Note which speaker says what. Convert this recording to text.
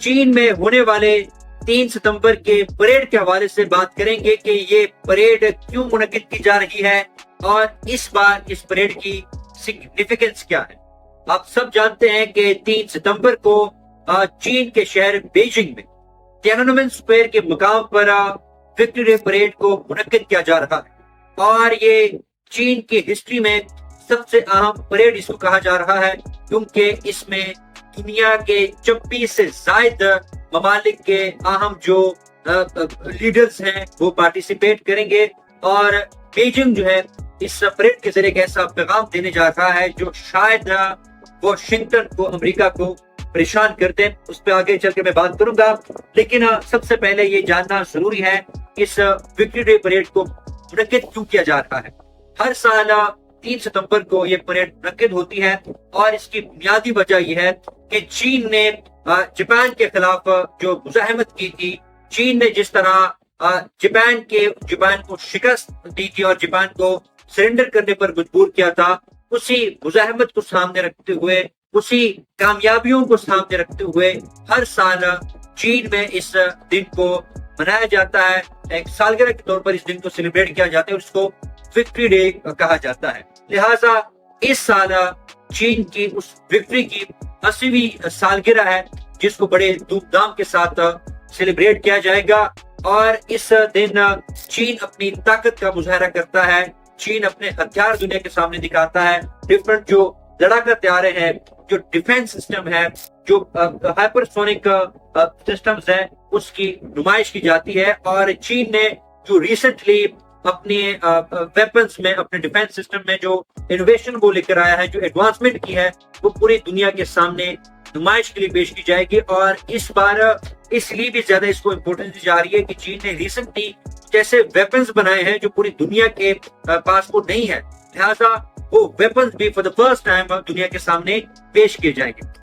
Speaker 1: چین میں ہونے والے 3 ستمبر کے پریڈ کے حوالے سے بات کریں گے کہ یہ پریڈ کیوں منعقد کی جا رہی ہے اور اس بار اس پریڈ کی سگنیفیکنس کیا ہے۔ آپ سب جانتے ہیں کہ 3 ستمبر کو چین کے شہر بیجنگ میں تیانانمن اسکوائر کے مقام پر وکٹری ڈے پریڈ کو منعقد کیا جا رہا ہے، اور یہ چین کی ہسٹری میں سب سے اہم پریڈ اس کو کہا جا رہا ہے، کیونکہ اس میں دنیا کے 26 سے زائد ممالک کے اہم جو لیڈرز ہیں وہ پارٹیسپیٹ کریں گے، اور بیجنگ جو ہے اس پریڈ کے ذریعے ایک ایسا پیغام دینے جا رہا ہے جو شاید واشنگٹن کو، امریکہ کو پریشان کرتے ہیں۔ اس پہ آگے چل کے میں بات کروں گا، لیکن سب سے پہلے یہ جاننا ضروری ہے اس وکٹری ڈے پریڈ کو منعقد کیوں کیا جا رہا ہے۔ ہر سال 3 ستمبر کو یہ پریڈ منعقد ہوتی ہے، اور اس کی بنیادی وجہ یہ ہے کہ چین نے جاپان کے خلاف جو مزاحمت کی تھی، چین نے جس طرح جاپان کو شکست دی تھی اور جاپان کو سرنڈر کرنے پر مجبور کیا تھا، اسی مزاحمت کو سامنے رکھتے ہوئے، اسی کامیابیوں کو سامنے رکھتے ہوئے ہر سال چین میں اس دن کو منایا جاتا ہے، ایک سالگرہ کے طور پر اس دن کو سیلیبریٹ کیا جاتا ہے، اور اس کو وکٹری ڈے کہا جاتا ہے۔ لہٰذا اس سال چین کی اس وکٹری کی 80ویں سالگرہ ہے، جس کو بڑے دھوم دھام کے ساتھ سیلیبریٹ کیا جائے گا، اور اس دن چین اپنی طاقت کا مظاہرہ کرتا ہے، چین اپنے ہتھیار دنیا کے سامنے دکھاتا ہے، ڈفرنٹ جو لڑاکا طیارے ہیں، جو ڈیفنس سسٹم ہے، جو ہائپر سونک سسٹمز ہیں، اس کی نمائش کی جاتی ہے۔ اور چین نے جو ریسنٹلی اپنے ویپنز میں، اپنے ڈیفنس سسٹم میں جو انوویشن وہ لے کر آیا ہے، جو ایڈوانسمنٹ کی ہے، وہ پوری دنیا کے سامنے نمائش کے لیے پیش کی جائے گی۔ اور اس بار اس لیے بھی زیادہ اس کو امپورٹنس دی جا رہی ہے کہ چین نے ریسنٹلی جیسے ویپنز بنائے ہیں جو پوری دنیا کے پاس وہ نہیں ہے، لہٰذا وہ ویپنز بھی فار دا فرسٹ ٹائم دنیا کے سامنے پیش کیے جائیں گے۔